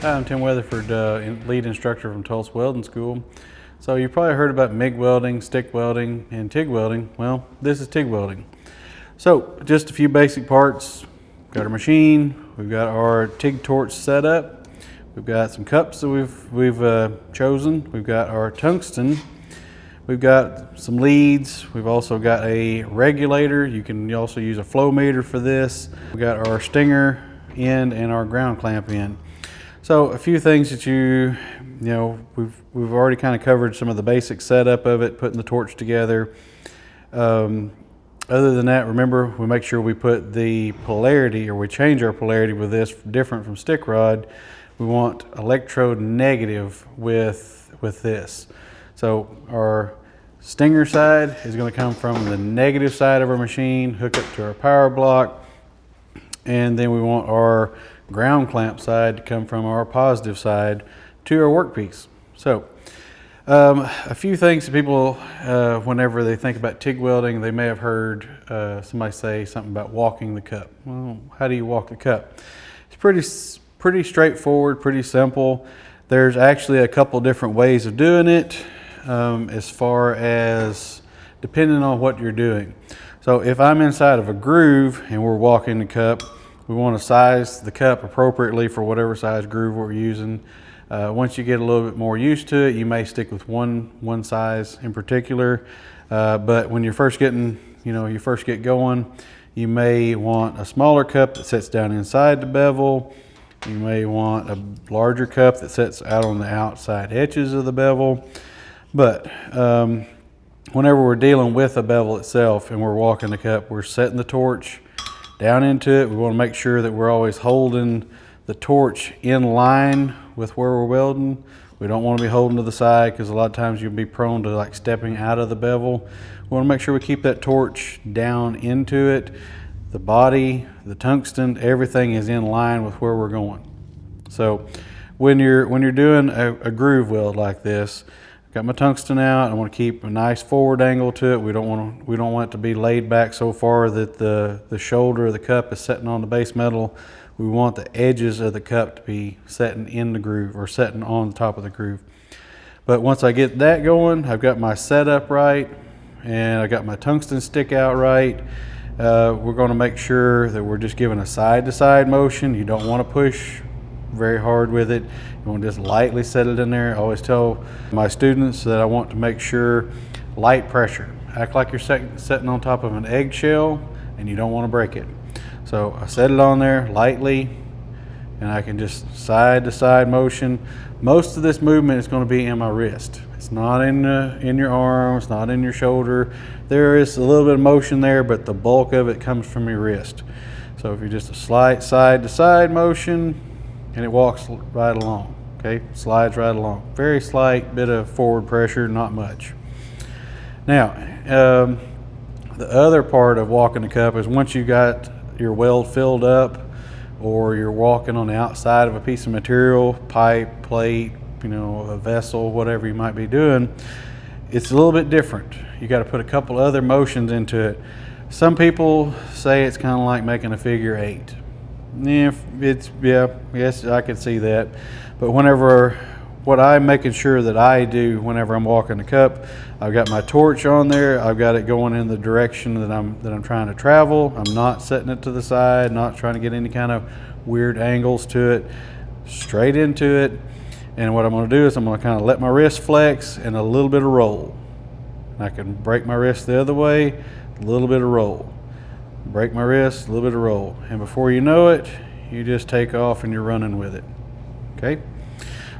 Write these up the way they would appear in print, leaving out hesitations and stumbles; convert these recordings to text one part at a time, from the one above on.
Hi, I'm Tim Weatherford, lead instructor from Tulsa Welding School. So you've probably heard about MIG welding, stick welding, and TIG welding. Well, this is TIG welding. So just a few basic parts. We've got our machine, we've got our TIG torch set up, we've got some cups that we've chosen, we've got our tungsten, we've got some leads, we've also got a regulator. You can also use a flow meter for this. We've got our stinger end and our ground clamp end. So a few things that we've already kind of covered some of the basic setup of it, putting the torch together. Other than that, remember, we make sure we put the polarity, or we change our polarity with this different from stick rod. We want electrode negative with this. So our stinger side is going to come from the negative side of our machine, hook up to our power block, and then we want our ground clamp side to come from our positive side to our workpiece. So a few things that people, whenever they think about TIG welding, they may have heard somebody say something about walking the cup. Well, how do you walk the cup? It's pretty straightforward, pretty simple. There's actually a couple different ways of doing it, as far as depending on what you're doing. So if I'm inside of a groove and we're walking the cup, we want to size the cup appropriately for whatever size groove we're using. Once you get a little bit more used to it, you may stick with one size in particular. But when you're first getting, you first get going, you may want a smaller cup that sits down inside the bevel. You may want a larger cup that sits out on the outside edges of the bevel. But whenever we're dealing with a bevel itself and we're walking the cup, we're setting the torch down into it. We want to make sure that we're always holding the torch in line with where we're welding. We don't want to be holding to the side, because a lot of times you'll be prone to like stepping out of the bevel. We want to make sure we keep that torch down into it. The body, the tungsten, everything is in line with where we're going. So when you're doing a groove weld like this, got my tungsten out. I want to keep a nice forward angle to it. We don't want it to be laid back so far that the shoulder of the cup is sitting on the base metal. We want the edges of the cup to be setting in the groove, or setting on the top of the groove. But once I get that going, I've got my setup right, and I got my tungsten stick out right. We're going to make sure that we're just giving a side-to-side motion. You don't want to push very hard with it. You want to just lightly set it in there. I always tell my students that I want to make sure light pressure. Act like you're sitting on top of an eggshell and you don't want to break it. So I set it on there lightly, and I can just side to side motion. Most of this movement is going to be in my wrist. It's not in your arm, it's not in your shoulder. There is a little bit of motion there, but the bulk of it comes from your wrist. So if you're just a slight side to side motion, and it walks right along, okay? Slides right along. Very slight bit of forward pressure, not much. Now, the other part of walking the cup is once you got your weld filled up, or you're walking on the outside of a piece of material, pipe, plate, a vessel, whatever you might be doing, it's a little bit different. You got to put a couple other motions into it. Some people say it's kind of like making a figure eight. Yes, I can see that. But what I'm making sure that I do whenever I'm walking the cup, I've got my torch on there. I've got it going in the direction that I'm trying to travel. I'm not setting it to the side, not trying to get any kind of weird angles to it. Straight into it. And what I'm going to do is I'm going to kind of let my wrist flex and a little bit of roll. I can break my wrist the other way, a little bit of roll. Break my wrist, a little bit of roll. And before you know it, you just take off and you're running with it. Okay?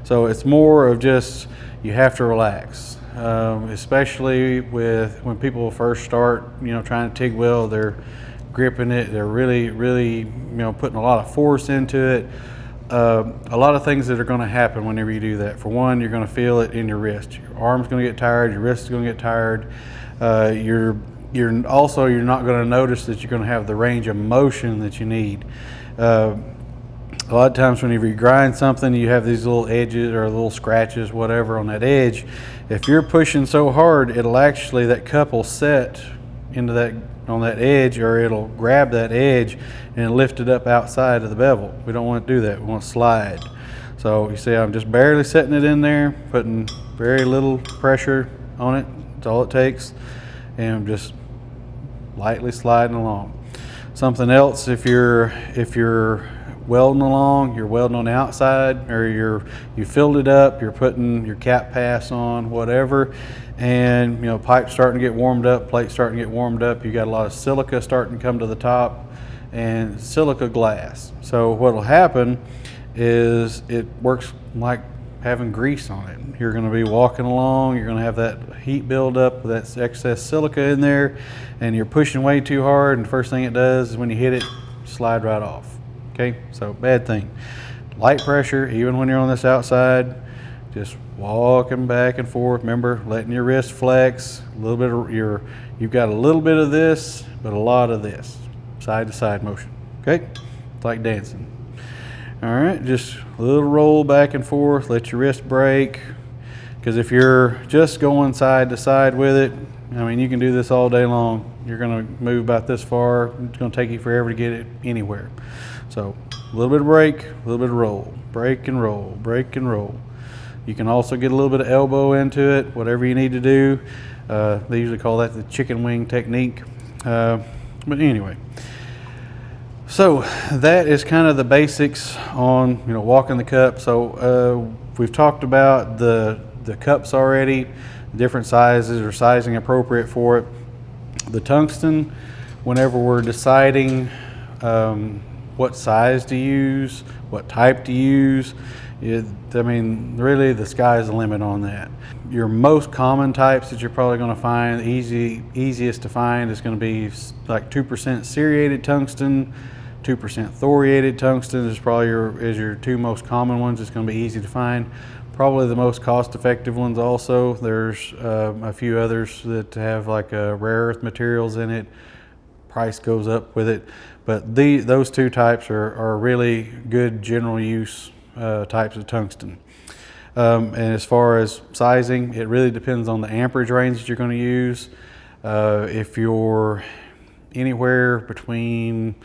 So it's more of just, you have to relax. Especially when people first start, trying to TIG weld, they're gripping it, they're really, putting a lot of force into it. A lot of things that are going to happen whenever you do that. For one, you're going to feel it in your wrist. Your arm's going to get tired, your wrist is going to get tired. You're not going to notice that you're going to have the range of motion that you need. A lot of times whenever you grind something, you have these little edges or little scratches, whatever, on that edge. If you're pushing so hard, that cup will set into that on that edge, or it'll grab that edge and lift it up outside of the bevel. We don't want to do that. We want to slide. So you see I'm just barely setting it in there, putting very little pressure on it. That's all it takes. And I'm just lightly sliding along. Something else, if you're welding along, you're welding on the outside, or you filled it up, you're putting your cap pass on, whatever, and you know, pipe's starting to get warmed up, plate's starting to get warmed up, you got a lot of silica starting to come to the top, and silica glass. So what'll happen is it works like having grease on it. You're going to be walking along, you're going to have that heat build up with that excess silica in there, and you're pushing way too hard, and the first thing it does is when you hit it, slide right off. Okay, so bad thing. Light pressure, even when you're on this outside, just walking back and forth. Remember, letting your wrist flex, a little bit of you've got a little bit of this, but a lot of this, side to side motion. Okay, it's like dancing. All right, just a little roll back and forth, let your wrist break. Because if you're just going side to side with it, I mean, you can do this all day long. You're gonna move about this far. It's gonna take you forever to get it anywhere. So a little bit of break, a little bit of roll, break and roll, break and roll. You can also get a little bit of elbow into it, whatever you need to do. They usually call that the chicken wing technique. But anyway. So that is kind of the basics on, you know, walking the cup. So we've talked about the cups already, different sizes or sizing appropriate for it. The tungsten, whenever we're deciding what size to use, what type to use, I mean, really the sky's the limit on that. Your most common types that you're probably going to find, easiest to find is going to be like 2% ceriated tungsten, 2% thoriated tungsten is probably your two most common ones. It's going to be easy to find. Probably the most cost-effective ones also. There's a few others that have like rare earth materials in it. Price goes up with it. But those two types are really good general use types of tungsten. And as far as sizing, it really depends on the amperage range that you're going to use. If you're anywhere between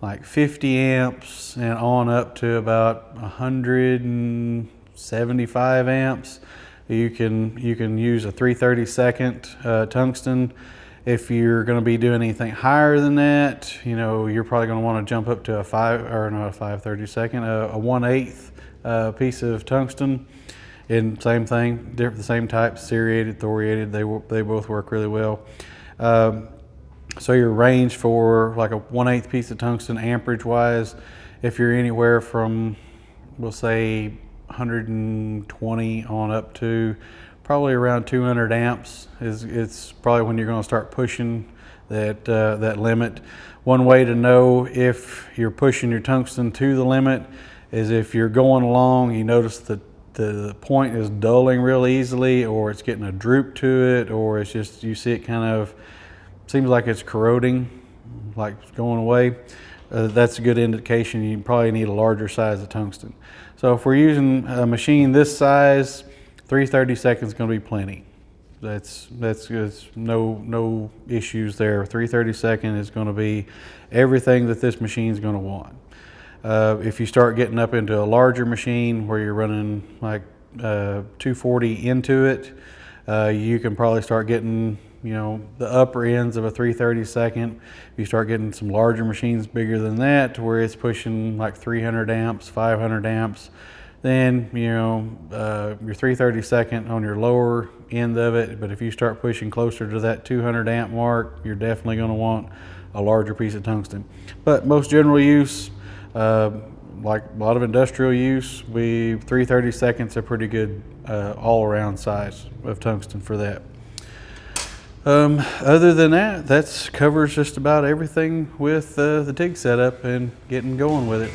like 50 amps and on up to about 175 amps, you can use a 3/32 tungsten. If you're going to be doing anything higher than that, you know, you're probably going to want to jump up to a 1/8 piece of tungsten. And same thing, the same type, ceriated, thoriated, they both work really well. So your range for like a 1/8 piece of tungsten amperage wise, if you're anywhere from, we'll say 120 on up to probably around 200 amps it's probably when you're going to start pushing that limit. One way to know if you're pushing your tungsten to the limit is if you're going along, you notice that the point is dulling real easily, or it's getting a droop to it, or it's just, you see it kind of seems like it's corroding, like it's going away. That's a good indication you probably need a larger size of tungsten. So if we're using a machine this size, 3/32 is going to be plenty. That's no issues there. 3/32 is going to be everything that this machine is going to want. If you start getting up into a larger machine where you're running like 240 into it, you can probably start getting, you know, the upper ends of a 3/32. If you start getting some larger machines bigger than that, to where it's pushing like 300 amps, 500 amps, then, you know, your 3/32 on your lower end of it. But if you start pushing closer to that 200 amp mark, you're definitely going to want a larger piece of tungsten. But most general use, like a lot of industrial use, 3/32 a pretty good all-around size of tungsten for that. Other than that, covers just about everything with the TIG setup and getting going with it.